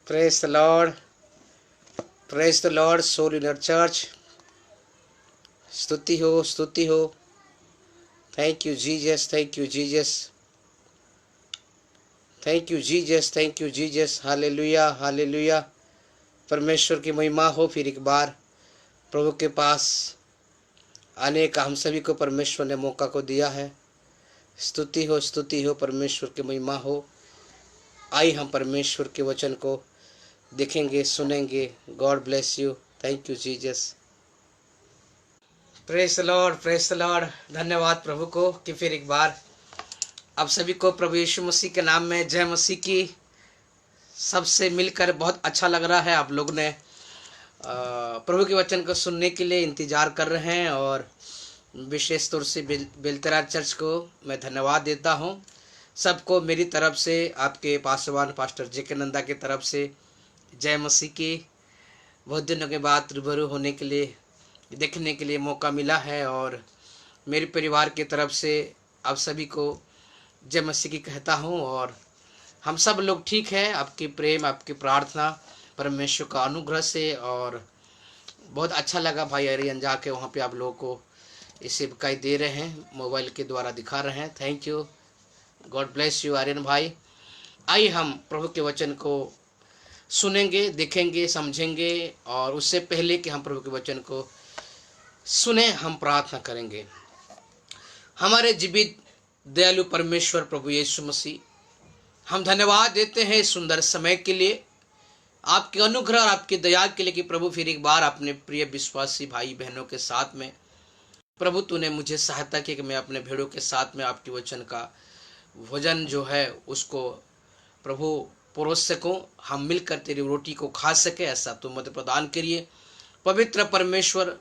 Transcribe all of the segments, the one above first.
Praise the Lord. Praise the Lord, Soul Inner Church. स्तुति हो, स्तुति हो. Thank you, Jesus. Thank you, Jesus. Thank you, Jesus. Thank you, Jesus. Hallelujah, Hallelujah. परमेश्वर की महिमा हो. फिर एक बार प्रभु के पास आने का हम सभी को परमेश्वर ने मौका को दिया है. स्तुति हो, परमेश्वर की महिमा हो. आइए हम परमेश्वर के वचन को देखेंगे, सुनेंगे. God bless you. Thank you Jesus. Praise the Lord, praise the Lord. धन्यवाद प्रभु को कि फिर एक बार आप सभी को प्रभु यीशु मसीह के नाम में जय मसीह की. सबसे मिलकर बहुत अच्छा लग रहा है. आप लोग ने प्रभु के वचन को सुनने के लिए इंतजार कर रहे हैं और विशेष तौर से बेलतरा चर्च को मैं धन्यवाद देता हूं. सबको मेरी तरफ से, आपके पासवान पास्टर जेके नंदा की तरफ से जय मसीह की. बहुत दिनों के बाद रूबरू होने के लिए, देखने के लिए मौका मिला है और मेरे परिवार की तरफ से आप सभी को जय मसीह की कहता हूं. और हम सब लोग ठीक हैं. आपकी प्रेम, आपकी प्रार्थना, परमेश्वर का अनुग्रह से. और बहुत अच्छा लगा भाई अरियन जाके वहाँ पे आप लोगों को इसे दिखाई दे रहे हैं, मोबाइल के द्वारा दिखा रहे हैं. Thank you. God bless you Aryan भाई. आइए हम प्रभु के वचन को सुनेंगे, देखेंगे, समझेंगे. और उससे पहले कि हम प्रभु के वचन को सुने, हम प्रार्थना करेंगे. हमारे जीवित दयालु परमेश्वर प्रभु यीशु मसीह, हम धन्यवाद देते हैं इस सुंदर समय के लिए, आपके अनुग्रह और आपकी दया के लिए कि प्रभु फिर एक बार अपने प्रिय विश्वासी भाई बहनों के साथ में प्रभु तूने मुझे सहायता की कि मैं अपने भेड़ों के साथ में आपके वचन का भोजन जो है उसको प्रभु परोस सकूं. हम मिलकर तेरी रोटी को खा सके, ऐसा तुम मदद प्रदान करिए. पवित्र परमेश्वर,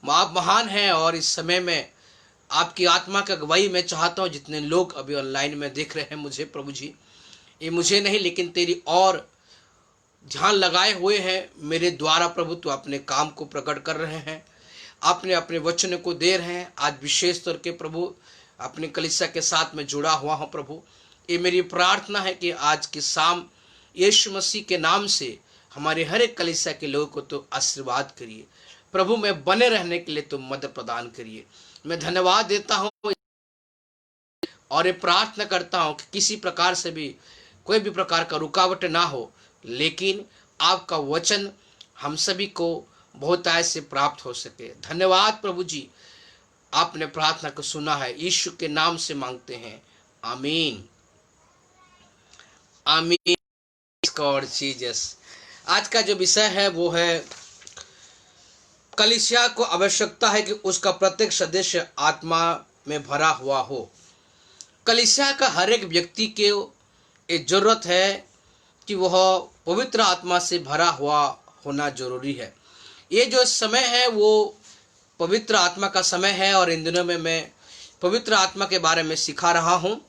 आप महान हैं और इस समय में आपकी आत्मा का अगुवाई मैं चाहता हूँ. जितने लोग अभी ऑनलाइन में देख रहे हैं मुझे, प्रभु जी, ये मुझे नहीं लेकिन तेरी और ध्यान लगाए हुए हैं मेरे द्वारा. प्रभु तो अपने काम को प्रकट कर रहे हैं, आपने अपने वचन को दे रहे हैं. आज विशेष तौर के प्रभु अपने कलीसिया के साथ में जुड़ा हुआ हूँ. प्रभु ये मेरी प्रार्थना है कि आज की शाम यीशु मसीह के नाम से हमारे हर एक कलीसिया के लोगों को तो आशीर्वाद करिए. प्रभु में बने रहने के लिए तुम मदद प्रदान करिए. मैं धन्यवाद देता हूँ और ये प्रार्थना करता हूँ कि किसी प्रकार से भी कोई भी प्रकार का रुकावट ना हो, लेकिन आपका वचन हम सभी को बहुत आय से प्राप्त हो सके. धन्यवाद प्रभु जी, आपने प्रार्थना को सुना है. यीशु के नाम से मांगते हैं, आमीन, आमीन. God Jesus. आज का जो विषय है वो है कलीसिया को आवश्यकता है कि उसका प्रत्येक सदस्य आत्मा में भरा हुआ हो. कलीसिया का हर एक व्यक्ति के एक जरूरत है कि वह पवित्र आत्मा से भरा हुआ होना जरूरी है. ये जो समय है वो पवित्र आत्मा का समय है और इन दिनों में मैं पवित्र आत्मा के बारे में सिखा रहा हूँ.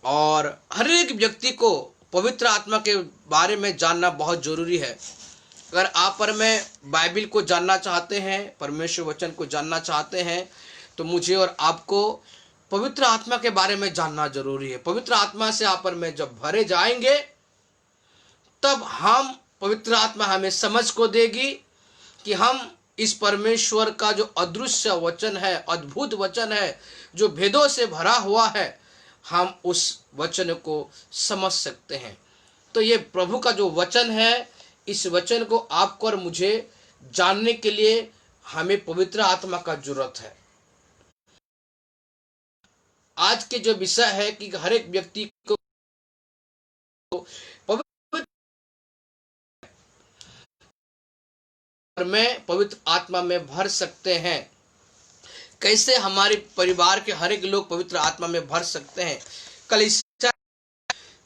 और हर एक व्यक्ति को पवित्र आत्मा के बारे में जानना बहुत जरूरी है. अगर आप पर में बाइबिल को जानना चाहते हैं, परमेश्वर वचन को जानना चाहते हैं, तो मुझे और आपको पवित्र आत्मा के बारे में जानना जरूरी है. पवित्र आत्मा से आप पर में जब भरे जाएंगे तब हम पवित्र आत्मा हमें समझ को देगी कि हम इस परमेश्वर का जो अदृश्य वचन है, अद्भुत वचन है, जो भेदों से भरा हुआ है, हम उस वचन को समझ सकते हैं. तो ये प्रभु का जो वचन है, इस वचन को आपको और मुझे जानने के लिए हमें पवित्र आत्मा का जरूरत है. आज के जो विषय है कि हर एक व्यक्ति को पवित्र आत्मा में भर सकते हैं. कैसे हमारे परिवार के हर एक लोग पवित्र आत्मा में भर सकते हैं,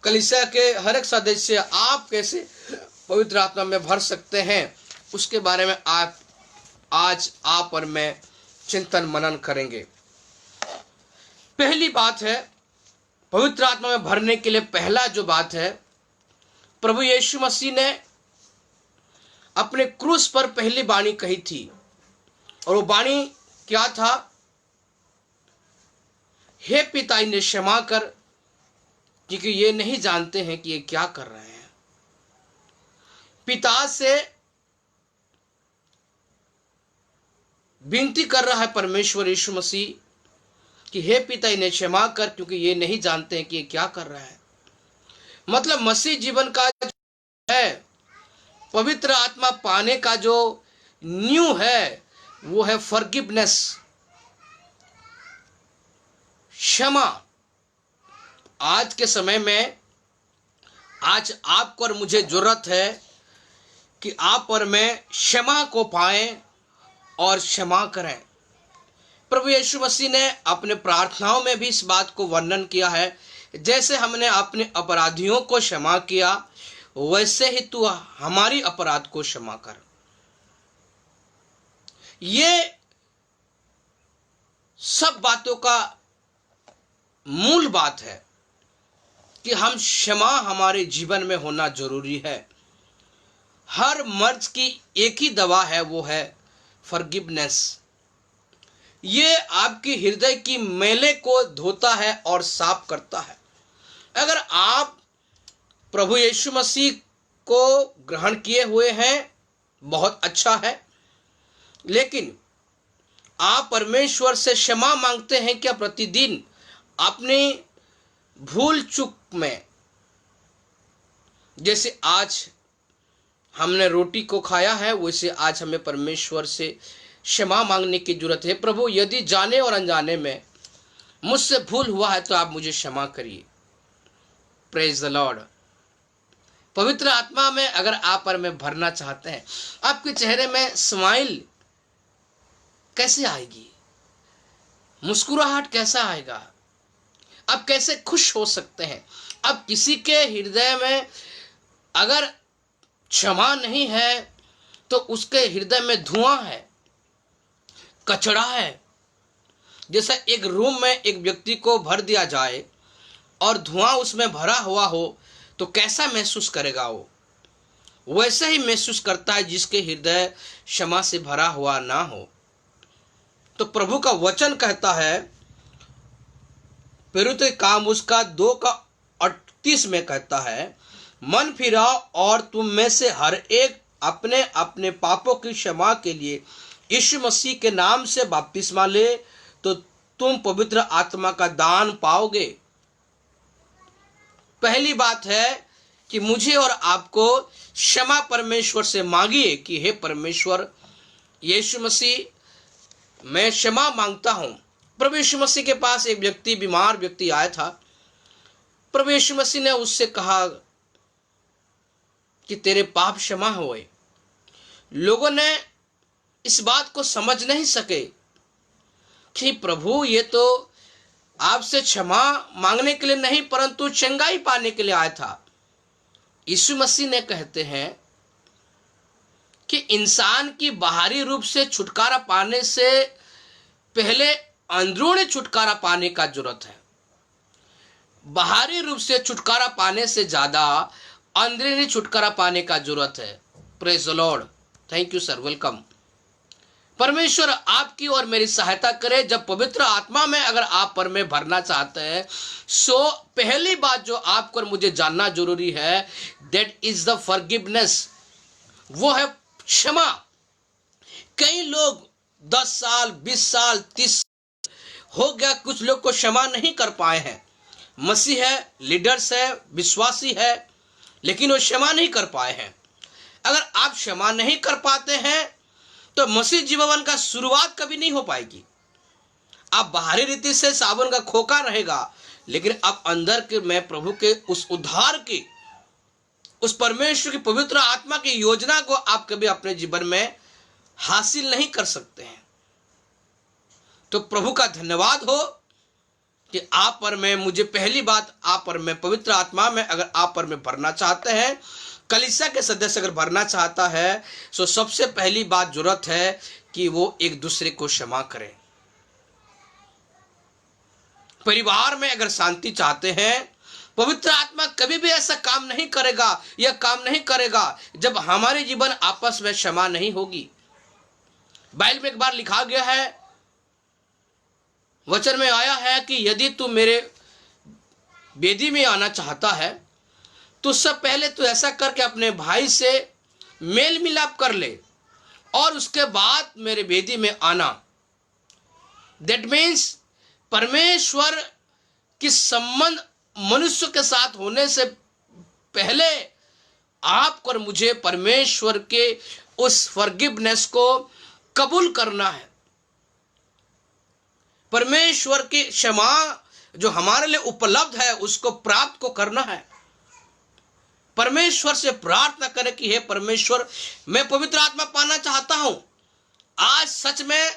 कलीसिया के हर एक सदस्य आप कैसे पवित्र आत्मा में भर सकते हैं, उसके बारे में आज आप और मैं चिंतन मनन करेंगे. पहली बात है, पवित्र आत्मा में भरने के लिए पहला जो बात है, प्रभु यीशु मसीह ने अपने क्रूस पर पहली वाणी कही थी. और वो वाणी क्या था? हे पिता, इन्हें क्षमा कर, क्योंकि ये नहीं जानते हैं कि ये क्या कर रहे हैं. पिता से विनती कर रहा है परमेश्वर यीशु मसीह कि हे पिता इन्हें क्षमा कर, क्योंकि ये नहीं जानते हैं कि ये क्या कर रहा है। मतलब मसीह जीवन का है, पवित्र आत्मा पाने का जो न्यू है वो है फॉरगिवनेस, क्षमा। आज के समय में आज आपको और मुझे जरूरत है कि आप और मैं क्षमा को पाएं और क्षमा करें। प्रभु यीशु मसीह ने अपने प्रार्थनाओं में भी इस बात को वर्णन किया है, जैसे हमने अपने अपराधियों को क्षमा किया वैसे ही तू हमारी अपराध को क्षमा कर। ये सब बातों का मूल बात है कि हम क्षमा हमारे जीवन में होना जरूरी है। हर मर्ज की एक ही दवा है, वो है फॉरगिवनेस। ये आपकी हृदय की मैले को धोता है और साफ करता है। अगर आप प्रभु यीशु मसीह को ग्रहण किए हुए हैं, बहुत अच्छा है, लेकिन आप परमेश्वर से क्षमा मांगते हैं क्या प्रतिदिन अपनी भूल चूक में? जैसे आज हमने रोटी को खाया है वैसे आज हमें परमेश्वर से क्षमा मांगने की जरूरत है। प्रभु यदि जाने और अनजाने में मुझसे भूल हुआ है तो आप मुझे क्षमा करिए। Praise the Lord. पवित्र आत्मा में अगर आप और मैं भरना चाहते हैं, आपके चेहरे में स्माइल कैसे आएगी, मुस्कुराहट कैसा आएगा, आप कैसे खुश हो सकते हैं? अब किसी के हृदय में अगर क्षमा नहीं है तो उसके हृदय में धुआं है, कचरा है। जैसा एक रूम में एक व्यक्ति को भर दिया जाए और धुआं उसमें भरा हुआ हो तो कैसा महसूस करेगा? वो वैसे ही महसूस करता है जिसके हृदय क्षमा से भरा हुआ ना हो। तो प्रभु का वचन कहता है, पवित्र काम उसका 2:38 में कहता है, मन फिराओ और तुम में से हर एक अपने अपने पापों की क्षमा के लिए यीशु मसीह के नाम से बपतिस्मा ले, तो तुम पवित्र आत्मा का दान पाओगे। पहली बात है कि मुझे और आपको क्षमा परमेश्वर से मांगिए कि हे परमेश्वर यीशु मसीह, मैं क्षमा मांगता हूं। प्रभु यीशु मसीह के पास एक व्यक्ति, बीमार व्यक्ति आया था। प्रभु यीशु मसीह ने उससे कहा कि तेरे पाप क्षमा हुए। लोगों ने इस बात को समझ नहीं सके कि प्रभु ये तो आपसे क्षमा मांगने के लिए नहीं परंतु चंगाई पाने के लिए आया था। यीशु मसीह ने कहते हैं कि इंसान की बाहरी रूप से छुटकारा पाने से पहले अंदरूनी छुटकारा पाने का जरूरत है। बाहरी रूप से छुटकारा पाने से ज्यादा अंदरूनी छुटकारा पाने का जरूरत है। Praise the Lord. Thank you sir, welcome. परमेश्वर आपकी और मेरी सहायता करे। जब पवित्र आत्मा में अगर आप पर में भरना चाहते हैं, सो पहली बात जो आपको और मुझे जानना जरूरी है, दैट इज द फॉरगिवनेस, वो है क्षमा। कई लोग 10 साल 20 साल 30 हो गया, कुछ लोग को क्षमा नहीं कर पाए हैं। मसीह है, लीडर्स है, विश्वासी है, लेकिन वो क्षमा नहीं कर पाए हैं। अगर आप क्षमा नहीं कर पाते हैं तो मसीह जीवन का शुरुआत कभी नहीं हो पाएगी। आप बाहरी रीति से साबुन का खोखा रहेगा, लेकिन आप अंदर के में प्रभु के उस उद्धार की, उस परमेश्वर की पवित्र आत्मा की योजना को आप कभी अपने जीवन में हासिल नहीं कर सकते हैं। तो प्रभु का धन्यवाद हो कि आप पर में, मुझे पहली बात आप पर में पवित्र आत्मा में अगर आप पर में भरना चाहते हैं, कलीसिया के सदस्य अगर भरना चाहता है, तो सबसे पहली बात जरूरत है कि वो एक दूसरे को क्षमा करें। परिवार में अगर शांति चाहते हैं, पवित्र आत्मा कभी भी ऐसा काम नहीं करेगा, यह काम नहीं करेगा जब हमारे जीवन आपस में क्षमा नहीं होगी। बाइबल में एक बार लिखा गया है, वचन में आया है कि यदि तू मेरे वेदी में आना चाहता है तो उससे पहले तू ऐसा करके अपने भाई से मेल मिलाप कर ले और उसके बाद मेरे वेदी में आना। दैट मीन्स परमेश्वर की संबंध मनुष्य के साथ होने से पहले आपको और मुझे परमेश्वर के उस फॉरगिवनेस को कबूल करना है। परमेश्वर की क्षमा जो हमारे लिए उपलब्ध है उसको प्राप्त को करना है। परमेश्वर से प्रार्थना करें कि हे परमेश्वर, मैं पवित्र आत्मा पाना चाहता हूं। आज सच में,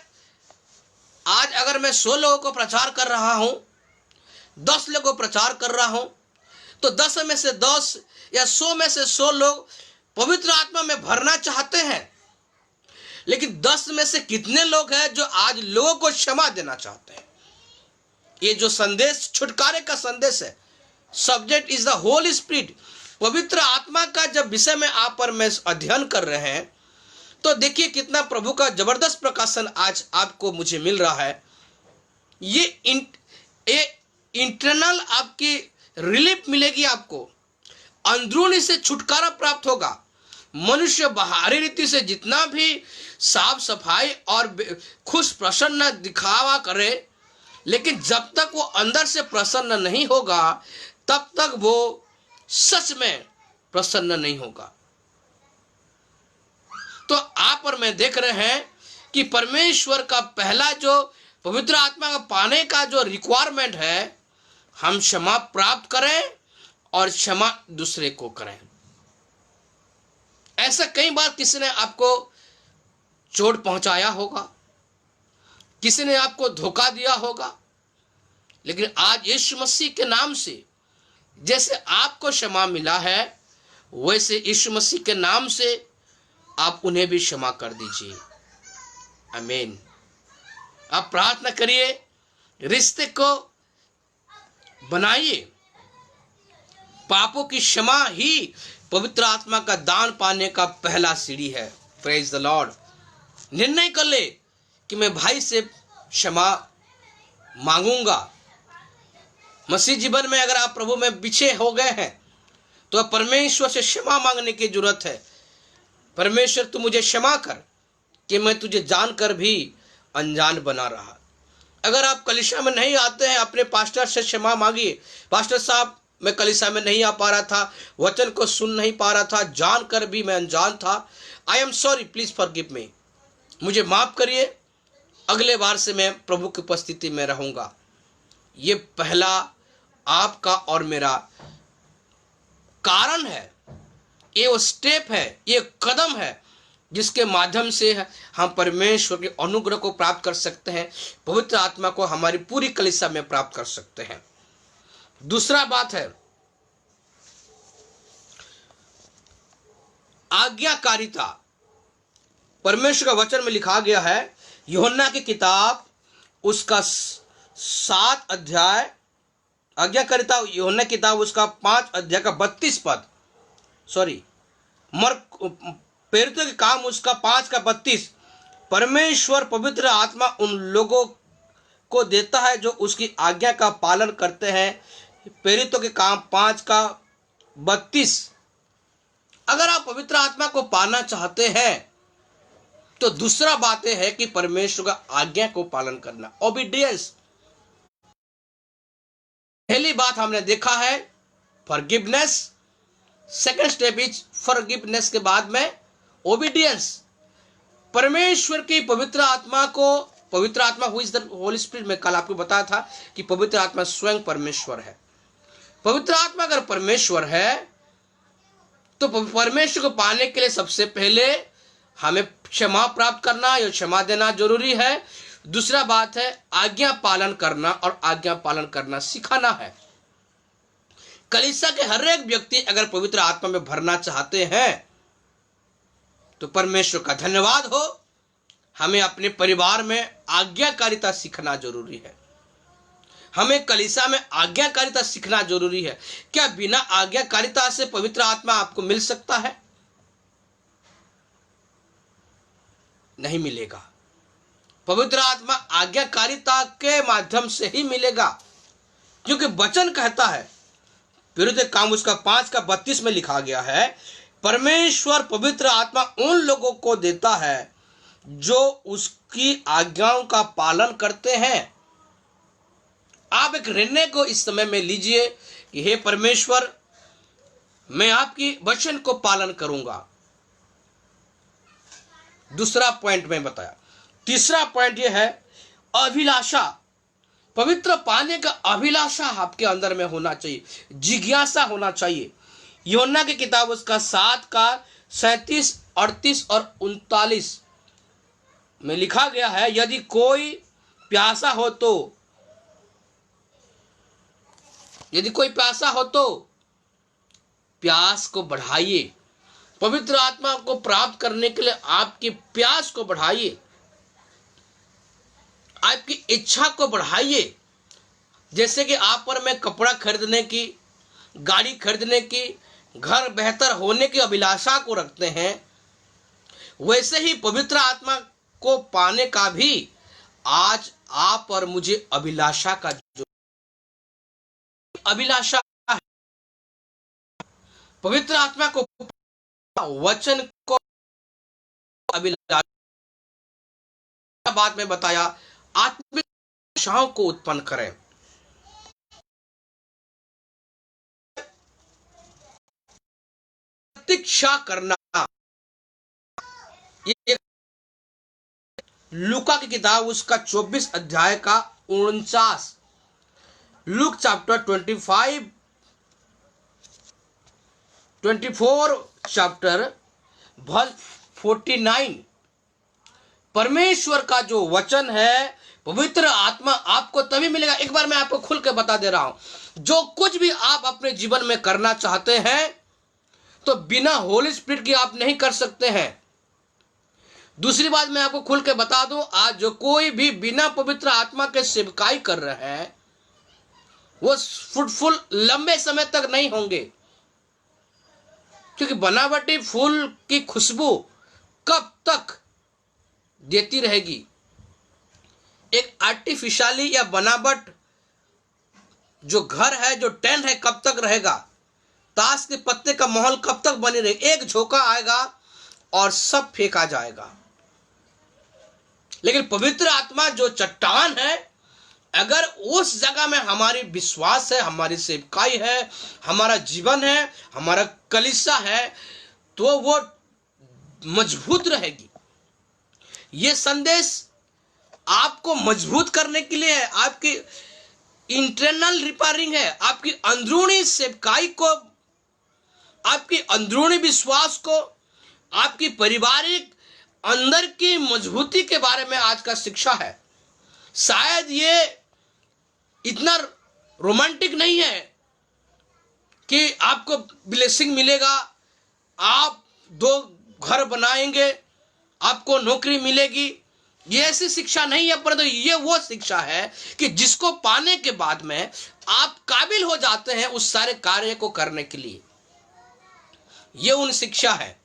आज अगर मैं 100 लोगों को प्रचार कर रहा हूं, 10 लोगों को प्रचार कर रहा हूं, तो 10 में से 10 या 100 में से 100 लोग पवित्र आत्मा में भरना चाहते हैं। लेकिन 10 में से कितने लोग हैं जो आज लोगों को क्षमा देना चाहते हैं? ये जो संदेश छुटकारे का संदेश है, subject is the Holy spirit, पवित्र आत्मा का जब विषय में आप और मैं अध्ययन कर रहे हैं, तो देखिए कितना प्रभु का जबरदस्त प्रकाशन आज आपको मुझे मिल रहा है। ये इंटरनल आपकी रिलीफ मिलेगी, आपको अंदरूनी से छुटकारा प्राप्त होगा। मनुष्य बाहरी रीति से जितना भी साफ सफाई और खुश प्रसन्न दिखावा करे, लेकिन जब तक वो अंदर से प्रसन्न नहीं होगा तब तक वो सच में प्रसन्न नहीं होगा। तो आप और मैं देख रहे हैं कि परमेश्वर का पहला जो पवित्र आत्मा का पाने का जो रिक्वायरमेंट है, हम क्षमा प्राप्त करें और क्षमा दूसरे को करें। ऐसा कई बार किसी ने आपको चोट पहुंचाया होगा, किसी ने आपको धोखा दिया होगा, लेकिन आज यीशु मसीह के नाम से जैसे आपको क्षमा मिला है, वैसे यीशु मसीह के नाम से आप उन्हें भी क्षमा कर दीजिए। आमीन। आप प्रार्थना करिए, रिश्ते को बनाइए। पापों की क्षमा ही पवित्र आत्मा का दान पाने का पहला सीढ़ी है। Praise the Lord. निर्णय कर ले कि मैं भाई से क्षमा मांगूंगा। मसीह जीवन में अगर आप प्रभु में पीछे हो गए हैं तो अब परमेश्वर से क्षमा मांगने की जरूरत है। परमेश्वर, तू मुझे क्षमा कर कि मैं तुझे जानकर भी अनजान बना रहा। अगर आप कलीसिया में नहीं आते हैं, अपने पास्टर से क्षमा मांगिए। पास्टर साहब, मैं कलीसिया में नहीं आ पा रहा था, वचन को सुन नहीं पा रहा था, जानकर भी मैं अनजान था। I am sorry, please forgive me. मुझे माफ करिए, अगले बार से मैं प्रभु की उपस्थिति में रहूंगा। ये पहला आपका और मेरा कारण है, ये वो स्टेप है, ये कदम है जिसके माध्यम से हम परमेश्वर के अनुग्रह को प्राप्त कर सकते हैं, पवित्र आत्मा को हमारी पूरी कलीसिया में प्राप्त कर सकते हैं। दूसरा बात है आज्ञाकारिता। परमेश्वर का वचन में लिखा गया है, यूहन्ना की किताब उसका 7 अध्याय, आज्ञाकारिता यूहन्ना की किताब उसका 5 अध्याय का 32 पद, सॉरी प्रेरितों के काम उसका 5 का 32। परमेश्वर पवित्र आत्मा उन लोगों को देता है जो उसकी आज्ञा का पालन करते हैं। प्रेरितों के काम 5 का 32। अगर आप पवित्र आत्मा को पाना चाहते हैं तो दूसरा बात है कि परमेश्वर का आज्ञा को पालन करना, ओबीडियंस। पहली बात हमने देखा है forgiveness, second step is forgiveness के बाद में ओबीडियंस। परमेश्वर की पवित्र आत्मा को, पवित्र आत्मा who is the Holy spirit, में कल आपको बताया था कि पवित्र आत्मा स्वयं परमेश्वर है। पवित्र आत्मा अगर परमेश्वर है तो परमेश्वर को पाने के लिए सबसे पहले हमें क्षमा प्राप्त करना या क्षमा देना जरूरी है। दूसरा बात है आज्ञा पालन करना, और आज्ञा पालन करना सिखाना है। कलीसिया के हर एक व्यक्ति अगर पवित्र आत्मा में भरना चाहते हैं तो परमेश्वर का धन्यवाद हो, हमें अपने परिवार में आज्ञाकारिता सीखना जरूरी है। हमें कलीसिया में आज्ञाकारिता सीखना जरूरी है। क्या बिना आज्ञाकारिता से पवित्र आत्मा आपको मिल सकता है? नहीं मिलेगा। पवित्र आत्मा आज्ञाकारिता के माध्यम से ही मिलेगा, क्योंकि वचन कहता है, प्रेरितों के काम उसका 5 का 32 में लिखा गया है, परमेश्वर पवित्र आत्मा उन लोगों को देता है जो उसकी आज्ञाओं का पालन करते हैं। आप एक निर्णय को इस समय में लीजिए कि हे परमेश्वर, मैं आपकी वचन को पालन करूंगा। दूसरा पॉइंट मैं बताया। तीसरा पॉइंट यह है अभिलाषा। पवित्र पाने का अभिलाषा आपके अंदर में होना चाहिए, जिज्ञासा होना चाहिए। यूहन्ना की किताब उसका 7 का 37, 38 और 39 में लिखा गया है, यदि कोई प्यासा हो तो प्यास को बढ़ाइए। पवित्र आत्मा को प्राप्त करने के लिए आपकी प्यास को बढ़ाइए, आपकी इच्छा को बढ़ाइए। जैसे कि आप पर में कपड़ा खरीदने की, गाड़ी खरीदने की, घर बेहतर होने की अभिलाषा को रखते हैं, वैसे ही पवित्र आत्मा को पाने का भी आज आप और मुझे अभिलाषा का जो अभिलाषा है, पवित्र आत्मा को, वचन को अभिलाषा बाद में बताया, आत्मिक इच्छाओं को उत्पन्न करें। प्रतीक्षा करना, ये लूका की किताब उसका 24 अध्याय का 49, लूक चैप्टर 24 चैप्टर वर्स 49। परमेश्वर का जो वचन है, पवित्र आत्मा आपको तभी मिलेगा। एक बार मैं आपको खुल के बता दे रहा हूं, जो कुछ भी आप अपने जीवन में करना चाहते हैं तो बिना होली स्पिरिट के आप नहीं कर सकते हैं। दूसरी बात मैं आपको खुल के बता दूं, आज जो कोई भी बिना पवित्र आत्मा के सेवकाई कर रहे हैं वो फ्रूटफुल लंबे समय तक नहीं होंगे, क्योंकि बनावटी फूल की खुशबू कब तक देती रहेगी? एक आर्टिफिशियली या बनावट जो घर है, जो टेंट है, कब तक रहेगा? ताश के पत्ते का माहौल कब तक बने रहेगा? एक झोंका आएगा और सब फेंका जाएगा। लेकिन पवित्र आत्मा जो चट्टान है, अगर उस जगह में हमारी विश्वास है, हमारी सेवकाई है, हमारा जीवन है, हमारा कलीसिया है, तो वो मजबूत रहेगी। ये संदेश आपको मजबूत करने के लिए है, आपकी इंटरनल रिपेयरिंग है, आपकी अंदरूनी सेवकाई को, आपकी अंदरूनी विश्वास को, आपकी पारिवारिक अंदर की मजबूती के बारे में आज का शिक्षा है। शायद ये इतना रोमांटिक नहीं है कि आपको ब्लेसिंग मिलेगा, आप 2 घर बनाएंगे, आपको नौकरी मिलेगी, ये ऐसी शिक्षा नहीं है। परंतु ये वो शिक्षा है कि जिसको पाने के बाद में आप काबिल हो जाते हैं उस सारे कार्य को करने के लिए। ये उन शिक्षा है।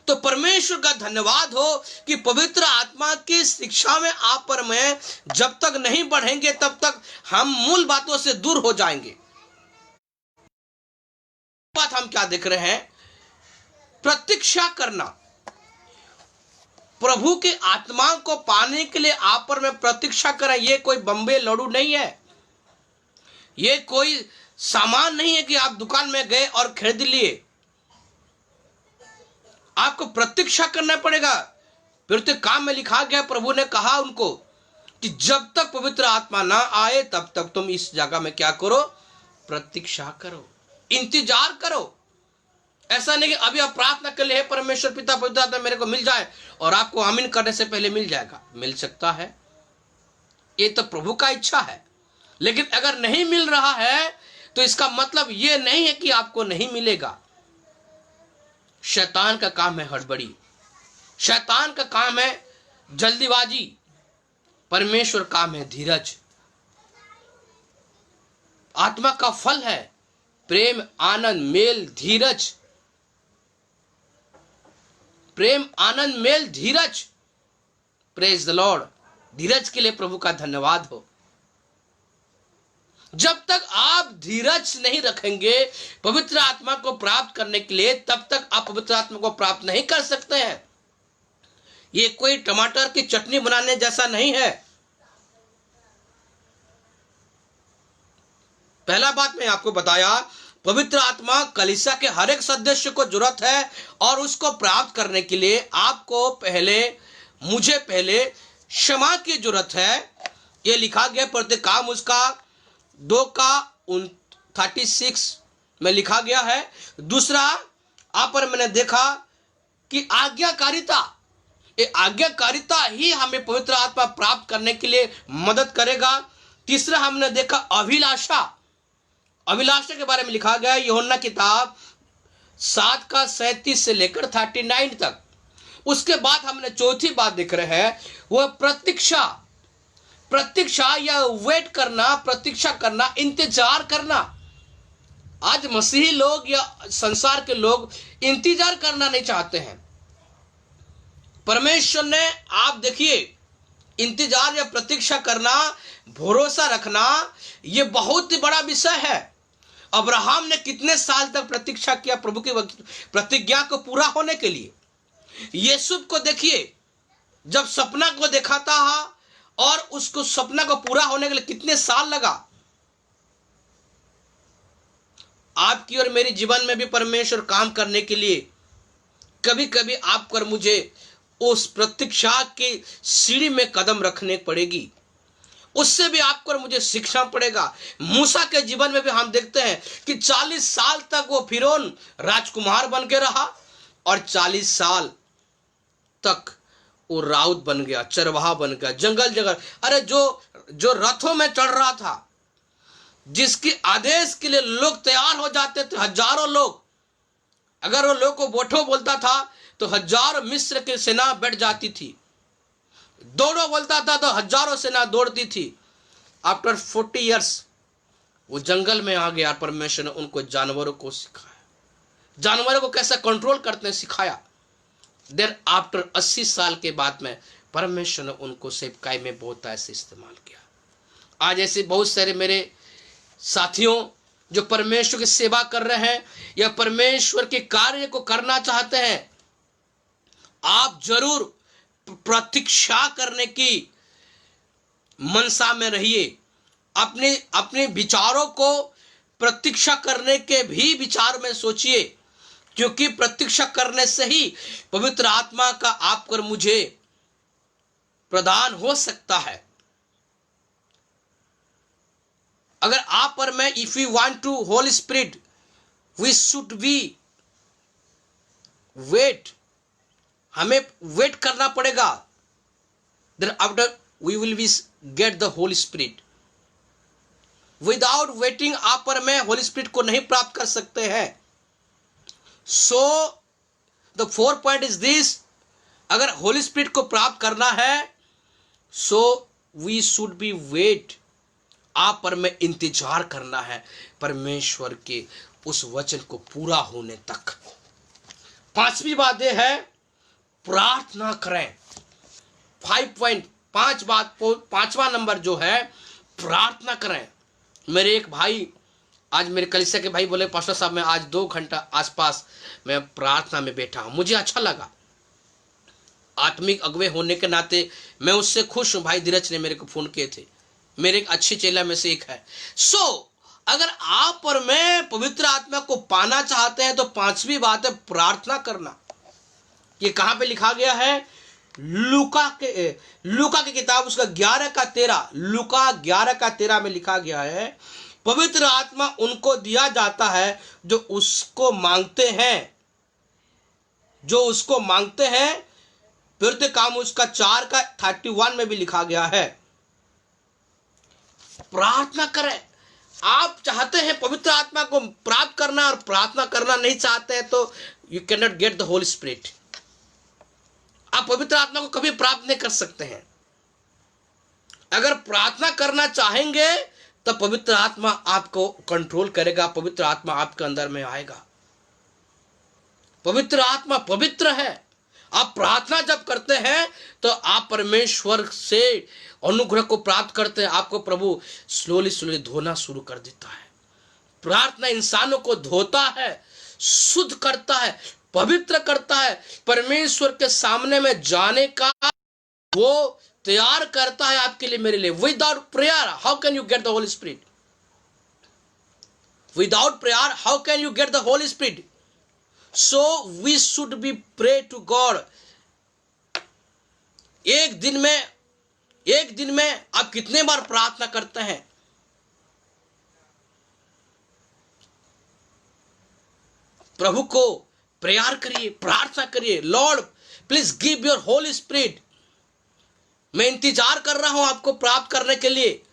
तो परमेश्वर का धन्यवाद हो कि पवित्र आत्मा की शिक्षा में आप पर मैं जब तक नहीं बढ़ेंगे तब तक हम मूल बातों से दूर हो जाएंगे। बात हम क्या देख रहे हैं? प्रतीक्षा करना। प्रभु के आत्मा को पाने के लिए आप पर मैं प्रतीक्षा करें। ये कोई बम्बे लड्डू नहीं है, ये कोई सामान नहीं है कि आप दुकान में गए और खरीद लिए। आपको प्रतीक्षा करना पड़ेगा। फिर तो काम में लिखा गया, प्रभु ने कहा उनको कि जब तक पवित्र आत्मा ना आए तब तक तुम इस जगह में क्या करो? प्रतीक्षा करो, इंतजार करो। ऐसा नहीं कि अभी आप प्रार्थना कर ले, परमेश्वर पिता पवित्र आत्मा मेरे को मिल जाए, और आपको आमीन करने से पहले मिल जाएगा। मिल सकता है, ये तो प्रभु का इच्छा है। लेकिन अगर नहीं मिल रहा है तो इसका मतलब ये नहीं है कि आपको नहीं मिलेगा। शैतान का काम है हड़बड़ी, शैतान का काम है जल्दीबाजी, परमेश्वर काम है धीरज। आत्मा का फल है प्रेम, आनंद, मेल, धीरज। प्रेम, आनंद, मेल, धीरज। Praise the Lord. धीरज के लिए प्रभु का धन्यवाद हो। जब तक आप धीरज नहीं रखेंगे पवित्र आत्मा को प्राप्त करने के लिए, तब तक आप पवित्र आत्मा को प्राप्त नहीं कर सकते हैं। ये कोई टमाटर की चटनी बनाने जैसा नहीं है। पहला बात मैं आपको बताया, पवित्र आत्मा कलीसिया के हर एक सदस्य को जरूरत है, और उसको प्राप्त करने के लिए आपको मुझे पहले क्षमा की जरूरत है। ये लिखा गया प्रतिकाम उसका 2:36 में लिखा गया है। दूसरा, आप पर मैंने देखा कि आज्ञाकारिता, ये आज्ञाकारिता ही हमें पवित्र आत्मा प्राप्त करने के लिए मदद करेगा। तीसरा हमने देखा अभिलाषा। अभिलाषा के बारे में लिखा गया यूहन्ना किताब 7:37 से लेकर 39 तक। उसके बाद हमने चौथी बात देख रहे हैं, वह प्रतीक्षा। प्रतीक्षा या वेट करना, प्रतीक्षा करना, इंतजार करना। आज मसीही लोग या संसार के लोग इंतजार करना नहीं चाहते हैं। परमेश्वर ने, आप देखिए, इंतजार या प्रतीक्षा करना, भरोसा रखना, यह बहुत ही बड़ा विषय है। अब्राहम ने कितने साल तक प्रतीक्षा किया प्रभु की प्रतिज्ञा को पूरा होने के लिए। यूसुफ को देखिए, जब सपना को देखा था और उसको सपना को पूरा होने के लिए कितने साल लगा। आपकी और मेरे जीवन में भी परमेश्वर काम करने के लिए कभी कभी आपको और मुझे उस प्रतीक्षा की सीढ़ी में कदम रखने पड़ेगी। उससे भी आपको और मुझे सीखना पड़ेगा। मूसा के जीवन में भी हम देखते हैं कि 40 साल तक वो फिरौन राजकुमार बन के रहा, और 40 साल तक वो राउत बन गया, चरवाहा बन गया, जंगल जंगल। अरे जो रथों में चढ़ रहा था, जिसके आदेश के लिए लोग तैयार हो जाते थे, हजारों लोग, अगर वो लोग को बोठो बोलता था तो हजारों मिस्र की सेना बैठ जाती थी। दौड़ो बोलता था तो हजारों सेना दौड़ती थी। आफ्टर 40 इयर्स वो जंगल में आ गया। परमेश्वर ने उनको जानवरों को सिखाया, जानवरों को कैसे कंट्रोल करते हैं सिखाया। देर आफ्टर 80 साल के बाद में परमेश्वर ने उनको सेवकाई में बहुत ऐसे इस्तेमाल किया। आज ऐसे बहुत सारे मेरे साथियों जो परमेश्वर की सेवा कर रहे हैं या परमेश्वर के कार्य को करना चाहते हैं, आप जरूर प्रतीक्षा करने की मनसा में रहिए। अपने विचारों को प्रतीक्षा करने के भी विचार में सोचिए, क्योंकि प्रतीक्षा करने से ही पवित्र आत्मा का आपको और मुझे प्रदान हो सकता है। अगर आप और मैं, if you want to Holy Spirit, we should be wait. हमें वेट करना पड़ेगा। Then after we will be get the Holy Spirit. Without waiting आप और मैं होली स्पिरिट को नहीं प्राप्त कर सकते हैं। So the 4 point is this, अगर होली स्पिरिट को प्राप्त करना है, so we should be wait. आप पर में इंतजार करना है परमेश्वर के उस वचन को पूरा होने तक। पांचवी बात यह है, प्रार्थना करें। 5 पॉइंट, 5 बात, 5वां नंबर जो है, प्रार्थना करें। मेरे एक भाई, आज मेरे कलीसिया के भाई बोले, पास्टर साहब मैं आज 2 घंटा आसपास मैं प्रार्थना में बैठा हूं। मुझे अच्छा लगा। आत्मिक अगुवे होने के नाते मैं उससे खुश हूं। भाई धीरज ने मेरे को फोन किए थे, मेरे एक अच्छे चेला में से एक है। अगर आप और मैं पवित्र आत्मा को पाना चाहते हैं तो 5वीं बात है प्रार्थना करना। ये कहां पे लिखा गया है? लूका की किताब उसका 11:13, लूका 11:13 में लिखा गया है, पवित्र आत्मा उनको दिया जाता है जो उसको मांगते हैं, जो उसको मांगते हैं। फिर काम उसका 4:31 में भी लिखा गया है। प्रार्थना करें। आप चाहते हैं पवित्र आत्मा को प्राप्त करना और प्रार्थना करना नहीं चाहते हैं तो you can not gate the Holy spirit. आप पवित्र आत्मा को कभी प्राप्त नहीं कर सकते हैं। अगर प्रार्थना करना चाहेंगे तो पवित्र आत्मा आपको कंट्रोल करेगा, पवित्र आत्मा आपके अंदर में आएगा। पवित्र आत्मा पवित्र है। आप प्रार्थना जब करते हैं तो आप परमेश्वर से अनुग्रह को प्राप्त करते हैं। आपको प्रभु स्लोली स्लोली धोना शुरू कर देता है। प्रार्थना इंसानों को धोता है, शुद्ध करता है, पवित्र करता है, परमेश्वर के सामने में जाने का वो तैयार करता है आपके लिए, मेरे लिए। Without prayer how can you get the Holy Spirit? Without prayer how can you get the Holy Spirit? So we should be pray to God. एक दिन में आप कितने बार प्रार्थना करते हैं? प्रभु को प्रेयर करिए, प्रार्थना करिए, Lord please give your Holi spirit. मैं इंतजार कर रहा हूं आपको प्राप्त करने के लिए।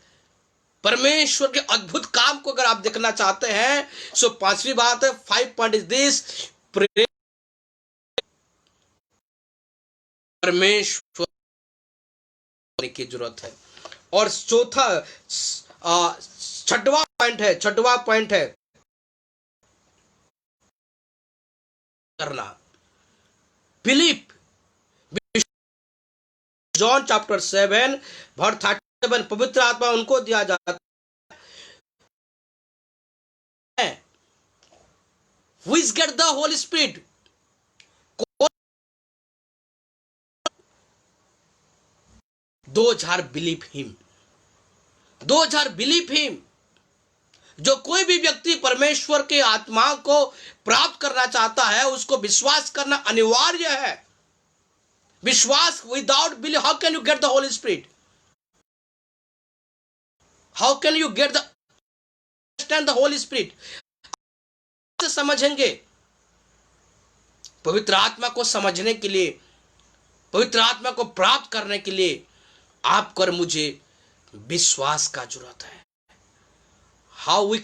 परमेश्वर के अद्भुत काम को अगर आप देखना चाहते हैं, सो पांचवी बात है, 5 पॉइंट इज दिस, प्रे। परमेश्वर की जरूरत है। और चौथा छठवां पॉइंट है करना, बिलीव। जॉन चैप्टर 7 वर्स 37, पवित्र आत्मा उनको दिया जाता है। Who is get the Holy Spirit? Those are believe him. Those are believe him. जो कोई भी व्यक्ति परमेश्वर के आत्मा को प्राप्त करना चाहता है, उसको विश्वास करना अनिवार्य है। विश्वास without believe, how can you get the Holy spirit? How can you get the understand the Holy spirit? समझेंगे पवित्र आत्मा को समझने के लिए, पवित्र आत्मा को प्राप्त करने के लिए आपको और मुझे विश्वास का जरूरत है। How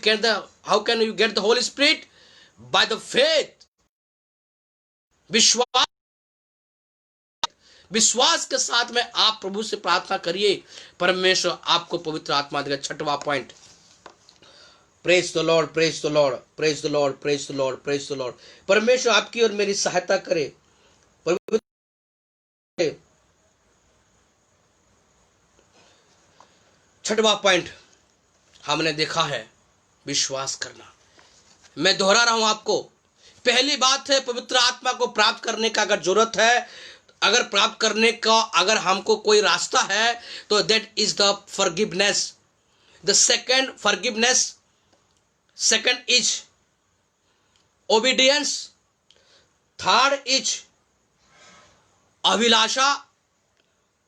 can you get the Holy spirit? By the faith. विश्वास के साथ में आप प्रभु से प्रार्थना करिए, परमेश्वर आपको पवित्र आत्मा देगा। छठवां point, praise the Lord, praise the Lord, praise the Lord, praise the Lord, praise the Lord. परमेश्वर आपकी और मेरी सहायता करे। छठवां पॉइंट हमने देखा है, विश्वास करना। मैं दोहरा रहा हूं आपको। पहली बात है, पवित्र आत्मा को प्राप्त करने का अगर जरूरत है, अगर प्राप्त करने का अगर हमको कोई रास्ता है, तो that is the forgiveness. The second forgiveness, second is obedience, third is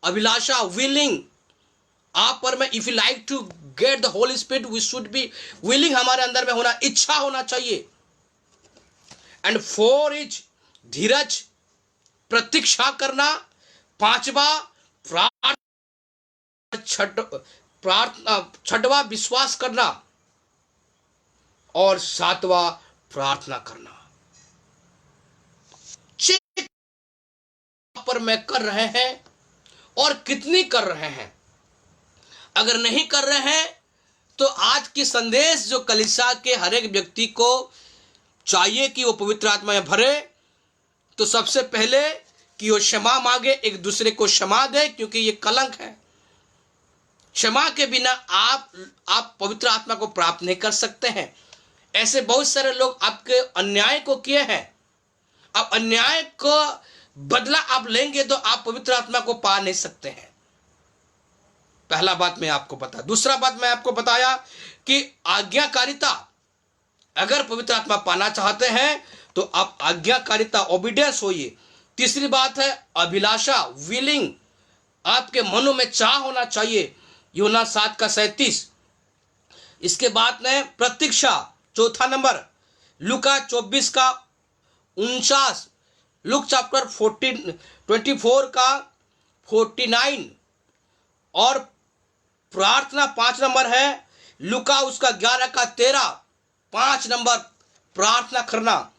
अभिलाषा विलिंग। आप पर मैं, if you like to get the Holy Spirit, we should be willing, हमारे अंदर में होना, इच्छा होना चाहिए। एंड फोर इज धीरज, प्रतीक्षा करना। पांचवा छठवा विश्वास करना, और सातवां प्रार्थना करना। चेक पर मैं कर रहे हैं और कितनी कर रहे हैं। अगर नहीं कर रहे हैं तो आज की संदेश जो कलीसिया के हर एक व्यक्ति को चाहिए कि वो पवित्र आत्मा में भरे, तो सबसे पहले कि वो क्षमा मांगे, एक दूसरे को क्षमा दे, क्योंकि ये कलंक है। क्षमा के बिना आप पवित्र आत्मा को प्राप्त नहीं कर सकते हैं। ऐसे बहुत सारे लोग आपके अन्याय को किए हैं। अब अन्याय को बदला आप लेंगे तो आप पवित्र आत्मा को पा नहीं सकते हैं। पहला बात मैं आपको बता। दूसरा बात मैं आपको बताया कि आज्ञाकारिता, अगर पवित्र आत्मा पाना चाहते हैं तो आप आज्ञाकारिता, ओबीडियंस होइए। तीसरी बात है अभिलाषा, विलिंग, आपके मनों में चाह होना चाहिए, यूहन्ना 7:37। इसके बाद में प्रतीक्षा, चौथा नंबर लूका 24:49, लूक चैप्टर 24:49, और प्रार्थना 5 नंबर है, लूका उसका 11:13, 5 नंबर प्रार्थना करना।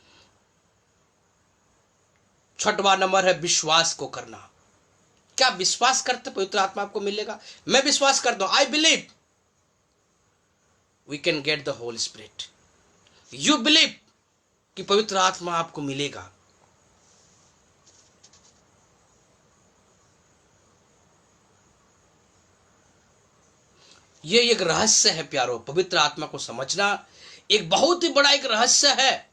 छठवां नंबर है विश्वास को करना। क्या विश्वास करते पवित्र आत्मा आपको मिलेगा? मैं विश्वास करता हूं, I believe we can get the Holy Spirit. You believe कि पवित्र आत्मा आपको मिलेगा। ये एक रहस्य है प्यारो, पवित्र आत्मा को समझना एक बहुत ही बड़ा एक रहस्य है।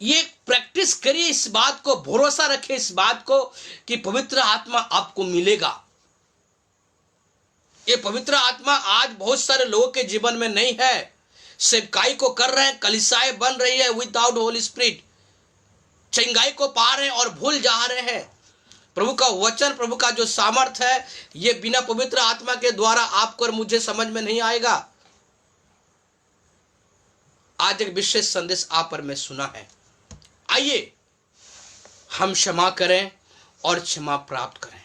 ये प्रैक्टिस करिए, इस बात को भरोसा रखिए, इस बात को कि पवित्र आत्मा आपको मिलेगा। ये पवित्र आत्मा आज बहुत सारे लोगों के जीवन में नहीं है। सेवकाई को कर रहे हैं, कलीसियाएं बन रही है विदाउट होली स्पिरिट, चंगाई को पा रहे हैं और भूल जा रहे हैं। प्रभु का वचन, प्रभु का जो सामर्थ है, ये बिना पवित्र आत्मा के द्वारा आपको और मुझे समझ में नहीं आएगा। आज एक विशेष संदेश आप पर मैं सुना है। आइए हम क्षमा करें और क्षमा प्राप्त करें।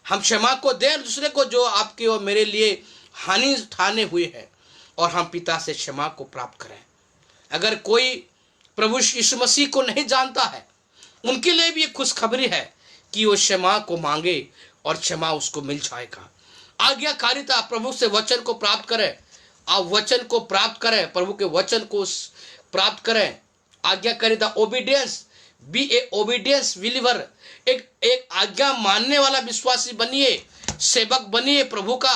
हम क्षमा को दें दूसरे को जो आपके और मेरे लिए हानि उठाने हुए हैं, और हम पिता से क्षमा को प्राप्त करें। अगर कोई प्रभु यीशु मसीह को नहीं जानता है, उनके लिए भी ये खुशखबरी है कि वो क्षमा को मांगे और क्षमा उसको मिल जाएगा। आज्ञाकारिता, प्रभु से वचन को प्राप्त करें। आप वचन को प्राप्त करें, प्रभु के वचन को प्राप्त करें। आज्ञाकारिता, ओबीडियंस, बी ए ओबीडियंस बिलीवर, एक आज्ञा मानने वाला विश्वासी बनिए, सेवक बनिए प्रभु का।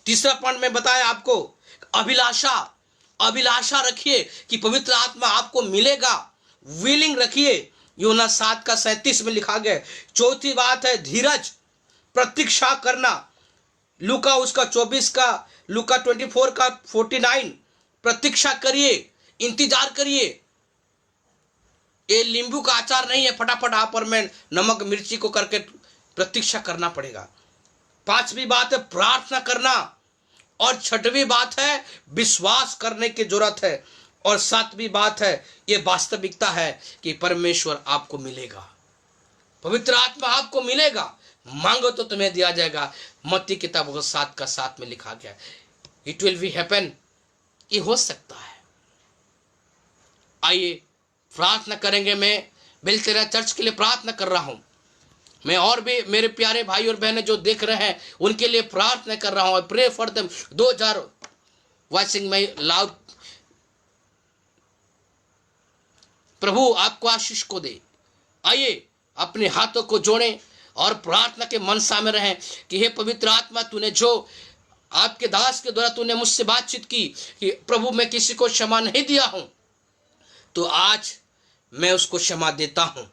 तीसरा पॉइंट में बताया आपको, अभिलाषा, अभिलाषा रखिए कि पवित्र आत्मा आपको मिलेगा। विलिंग रखिए, यूहन्ना 7:37 में लिखा गया। चौथी बात है धीरज, प्रतीक्षा करना। लूका उसका 24 का, लूका 24 का 49, प्रतीक्षा करिए, इंतजार करिए। ये नींबू का अचार नहीं है, फटाफट आप और मैं नमक मिर्ची को करके प्रतीक्षा करना पड़ेगा। पांचवी बात है प्रार्थना करना, और छठवीं बात है विश्वास करने की जरूरत है, और सातवीं बात है ये वास्तविकता है कि परमेश्वर आपको मिलेगा, पवित्र आत्मा आपको मिलेगा। मांगो तो तुम्हें दिया जाएगा। मत्ती किताब 7:7 में लिखा गया, इट विल बी हैपन, ये हो सकता है। आइए प्रार्थना करेंगे। मैं बेलतेरा चर्च के लिए प्रार्थना कर रहा हूं। मैं और भी मेरे प्यारे भाई और बहनें जो देख रहे हैं उनके लिए प्रार्थना कर रहा हूं। Pray for them. 2000 watching my loud. प्रभु आपको आशीष को दे। आइए अपने हाथों को जोड़ें और प्रार्थना के मनसा में रहें कि हे पवित्र आत्मा, तूने जो आपके दास के द्वारा तूने मुझसे बातचीत की कि प्रभु मैं किसी को क्षमा नहीं दिया हूं, तो आज मैं उसको क्षमा देता हूं।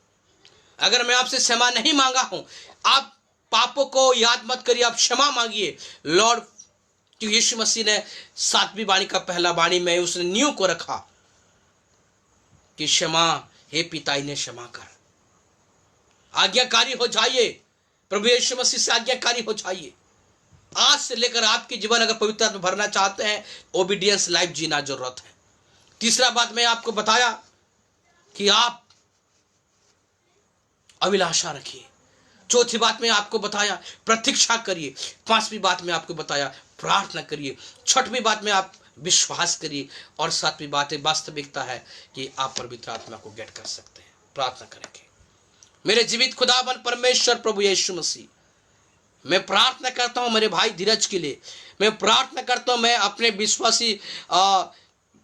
अगर मैं आपसे क्षमा नहीं मांगा हूं, आप पापों को याद मत करिए, आप क्षमा मांगिए। लॉर्ड, कि यीशु मसीह ने 7वीं वाणी का पहला वाणी में उसने नींव को रखा कि क्षमा, हे पिता इन्हें क्षमा कर। आज्ञाकारी हो जाइए, प्रभु यीशु मसीह से आज्ञाकारी हो जाइए। आज से लेकर आपके जीवन अगर पवित्र आत्मा भरना चाहते हैं, ओबीडियंस लाइफ जीना जरूरत है। तीसरा बात मैं आपको बताया कि आप अभिलाषा रखिए। चौथी बात में आपको बताया प्रतीक्षा करिए। पांचवी बात में आपको बताया प्रार्थना करिए। छठवीं बात में आप विश्वास करिए, और सातवीं बात वास्तविकता है कि आप पवित्र आत्मा को गेट कर सकते हैं। प्रार्थना करेंगे। मेरे जीवित खुदावन परमेश्वर प्रभु यीशु मसीह, मैं प्रार्थना करता हूं मेरे भाई धीरज के लिए। मैं प्रार्थना करता हूं, मैं अपने विश्वासी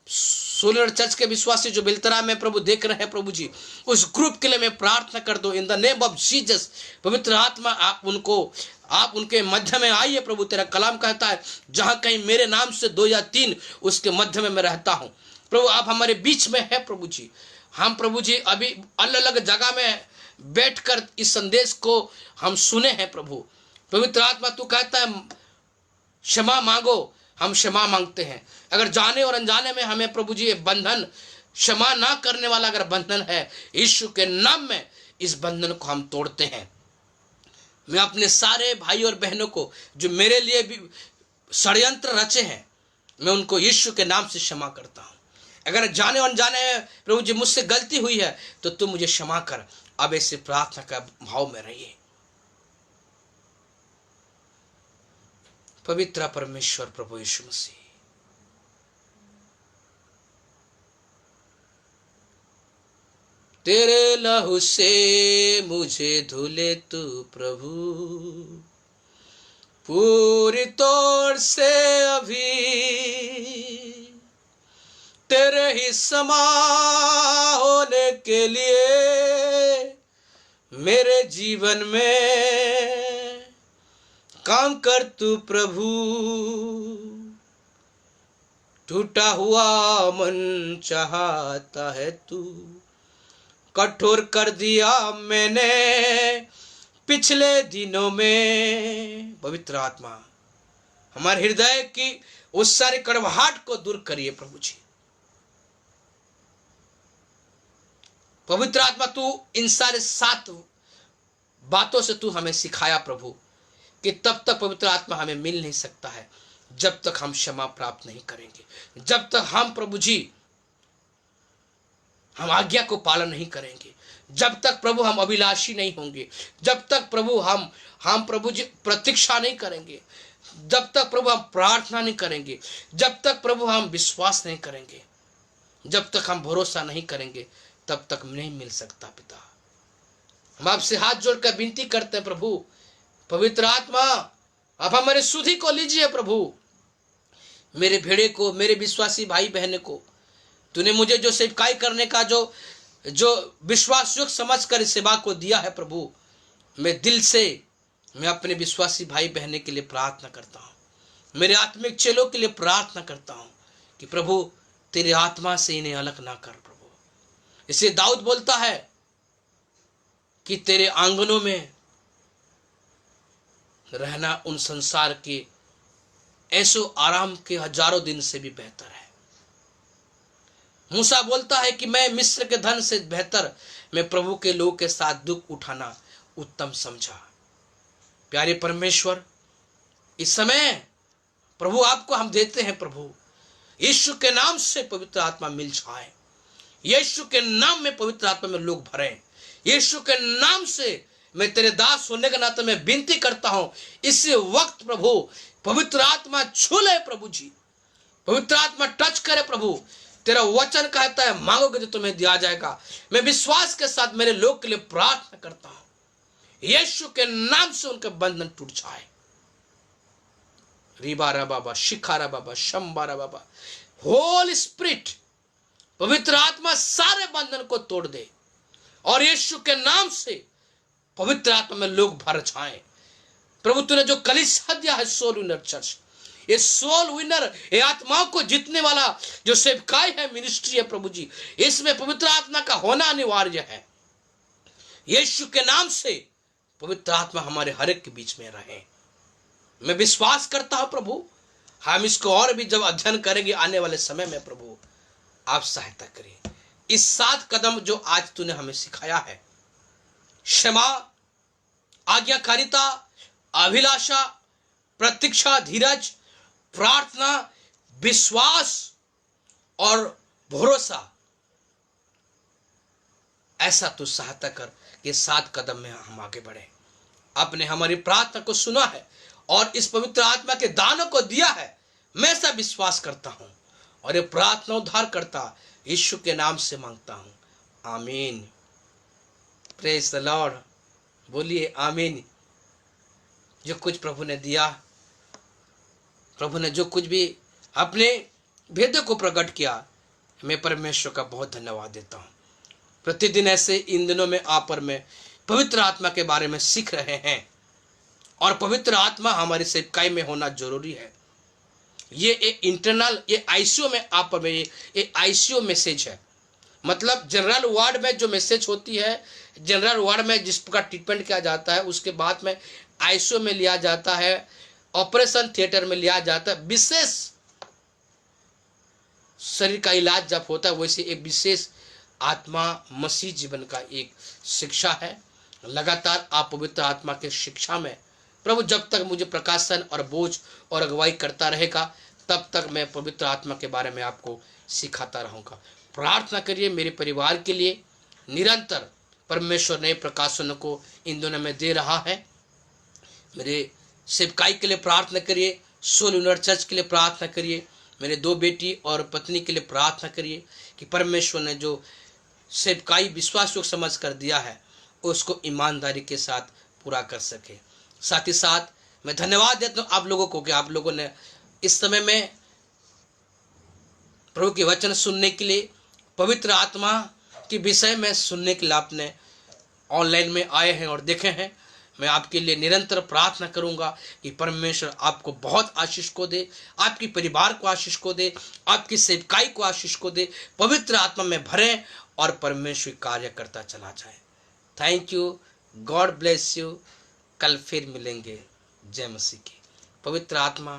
सोलर चर्च के विश्वासी जो बेलतरा में प्रभु देख रहे हैं, प्रभु जी उस ग्रुप के लिए मैं प्रार्थना कर दो in the name of Jesus. पवित्र आत्मा आप उनके मध्य में आइए। प्रभु तेरा कलाम कहता है जहां कहीं मेरे नाम से 2 या 3 उसके मध्य में मैं रहता हूं। प्रभु आप हमारे बीच में है प्रभु जी। हम प्रभु जी अभी अलग अलग जगह में बैठकर इस संदेश को हम सुने हैं। प्रभु पवित्र आत्मा तू कहता है क्षमा मांगो, हम क्षमा मांगते हैं। अगर जाने और अनजाने में हमें प्रभु जी ये बंधन, क्षमा ना करने वाला अगर बंधन है, यीशु के नाम में इस बंधन को हम तोड़ते हैं। मैं अपने सारे भाई और बहनों को जो मेरे लिए भी षड्यंत्र रचे हैं, मैं उनको यीशु के नाम से क्षमा करता हूं। अगर जाने और अनजाने में प्रभु जी मुझसे गलती हुई है तो तुम मुझे क्षमा कर। अब ऐसे प्रार्थना का भाव में रहिए। पवित्र परमेश्वर प्रभु यीशु मसीह, तेरे लहू से मुझे धुले तू प्रभु, पूरी तौर से अभी तेरे ही समा होने के लिए मेरे जीवन में काम कर तू प्रभु। टूटा हुआ मन चाहता है तू, कठोर कर दिया मैंने पिछले दिनों में। पवित्र आत्मा हमारे हृदय की उस सारे कड़वाहट को दूर करिए प्रभु जी। पवित्र आत्मा तू इन सारे 7 बातों से तू हमें सिखाया प्रभु कि तब तक पवित्र आत्मा हमें मिल नहीं सकता है जब तक हम क्षमा प्राप्त नहीं करेंगे, जब तक हम प्रभु जी हम आज्ञा को पालन नहीं करेंगे, जब तक प्रभु हम अभिलाषी नहीं होंगे, जब तक प्रभु हम प्रभु जी प्रतीक्षा नहीं करेंगे, जब तक प्रभु हम प्रार्थना नहीं करेंगे, जब तक प्रभु हम विश्वास नहीं करेंगे, जब तक हम भरोसा नहीं करेंगे, तब तक नहीं मिल सकता पिता। हम आपसे हाथ जोड़कर विनती करते हैं प्रभु, पवित्र आत्मा आप हमारे सुधि को लीजिए प्रभु। मेरे भेड़े को, मेरे विश्वासी भाई बहन को तूने मुझे जो सेवकाई करने का जो विश्वास युक्त समझ कर इस सेवा को दिया है प्रभु, मैं दिल से मैं अपने विश्वासी भाई बहने के लिए प्रार्थना करता हूँ, मेरे आत्मिक चेलों के लिए प्रार्थना करता हूँ कि प्रभु तेरे आत्मा से इन्हें अलग ना कर प्रभु। इसे दाऊद बोलता है कि तेरे आंगनों में रहना उन संसार के ऐसो आराम के हजारों दिन से भी बेहतर है। मूसा बोलता है कि मैं मिस्र के धन से बेहतर मैं प्रभु के लोग के साथ दुख उठाना उत्तम समझा। प्यारे परमेश्वर, इस समय प्रभु आपको हम देते हैं प्रभु, यीशु के नाम से पवित्र आत्मा मिल जाए, यीशु के नाम में पवित्र आत्मा में लोग भरें, यीशु के नाम से मैं तेरे दास होने के नाते मैं विनती करता हूं, इसी वक्त प्रभु पवित्र आत्मा छू ले प्रभु जी, पवित्र आत्मा टच करे प्रभु। तेरा वचन कहता है मांगोगे तो तुम्हें दिया जाएगा। मैं विश्वास के साथ मेरे लोग के लिए प्रार्थना करता हूं, यीशु के नाम से उनके बंधन टूट जाए। रिबारा बाबा, शिखारा बाबा, शंबारा बाबा, होली स्पिरिट पवित्र आत्मा सारे बंधन को तोड़ दे और यीशु के नाम से पवित्र आत्मा में लोग भर जाएं। प्रभु तूने जो कलीसिया दिया है सोल विनर चर्च, ये सोल विनर, ये आत्माओं को जीतने वाला जो सेवकाई है, मिनिस्ट्री है प्रभु जी, इसमें पवित्र आत्मा का होना अनिवार्य है। यीशु के नाम से पवित्र आत्मा हमारे हर एक के बीच में रहे। मैं विश्वास करता हूं प्रभु, हम इसको और भी जब अध्ययन करेंगे आने वाले समय में प्रभु आप सहायता करिए। इस 7 कदम जो आज तूने हमें सिखाया है, क्षमा, आज्ञाकारिता, अभिलाषा, प्रतीक्षा, धीरज, प्रार्थना, विश्वास और भरोसा, ऐसा तू सहायता कर ये 7 कदम में हम आगे बढ़े। आपने हमारी प्रार्थना को सुना है और इस पवित्र आत्मा के दानों को दिया है, मैं ऐसा विश्वास करता हूं और ये प्रार्थना उद्धार करता यीशु के नाम से मांगता हूं, आमीन। प्रेज द लॉर्ड, बोलिए आमीन। जो कुछ प्रभु ने दिया, प्रभु ने जो कुछ भी अपने भेदों को प्रकट किया, मैं परमेश्वर का बहुत धन्यवाद देता हूं। प्रतिदिन ऐसे इन दिनों में आप और मैं पवित्र आत्मा के बारे में सीख रहे हैं और पवित्र आत्मा हमारी सेवकाई में होना जरूरी है। ये एक इंटरनल, ये आईसीयू में आप और मैं, ये आईसीयू मैसेज है। मतलब जनरल वार्ड में जो मैसेज होती है, जनरल वार्ड में जिस प्रकार ट्रीटमेंट किया जाता है, उसके बाद में आईसीयू में लिया जाता है, ऑपरेशन थिएटर में लिया जाता है। विशेष शरीर का इलाज जब होता है, वैसे एक विशेष आत्मा मसीह जीवन का एक शिक्षा है। लगातार आप पवित्र आत्मा के शिक्षा में प्रभु जब तक मुझे प्रकाशन और बोझ और अगुवाई करता रहेगा, तब तक मैं पवित्र आत्मा के बारे में आपको सिखाता रहूँगा। प्रार्थना करिए मेरे परिवार के लिए। निरंतर परमेश्वर नए प्रकाशनों को इन दिनों में दे रहा है। मेरे सेवकाई के लिए प्रार्थना करिए, सोल विनर चर्च के लिए प्रार्थना करिए, मेरे 2 बेटी और पत्नी के लिए प्रार्थना करिए कि परमेश्वर ने जो सेवकाई विश्वास योग समझ कर दिया है उसको ईमानदारी के साथ पूरा कर सके। साथ ही साथ मैं धन्यवाद देता हूँ आप लोगों को कि आप लोगों ने इस समय में प्रभु के वचन सुनने के लिए, पवित्र आत्मा के विषय में सुनने के लिए आपने ऑनलाइन में आए हैं और देखे हैं, मैं आपके लिए निरंतर प्रार्थना करूंगा कि परमेश्वर आपको बहुत आशीष को दे, आपके परिवार को आशीष को दे, आपकी सेवकाई को आशीष को दे, पवित्र आत्मा में भरे और परमेश्वर कार्य करता चला जाए। Thank you, God bless you. कल फिर मिलेंगे। जय मसीह की। पवित्र आत्मा,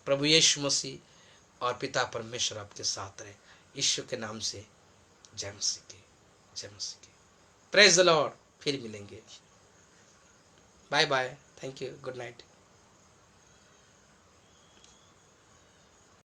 प्रभु यीशु मसीह और पिता परमेश्वर आपके साथ रहे, यीशु के नाम से। जय मसीह की, जय मसीह की। Praise the Lord. फिर मिलेंगे। Bye bye. Thank you. Good night.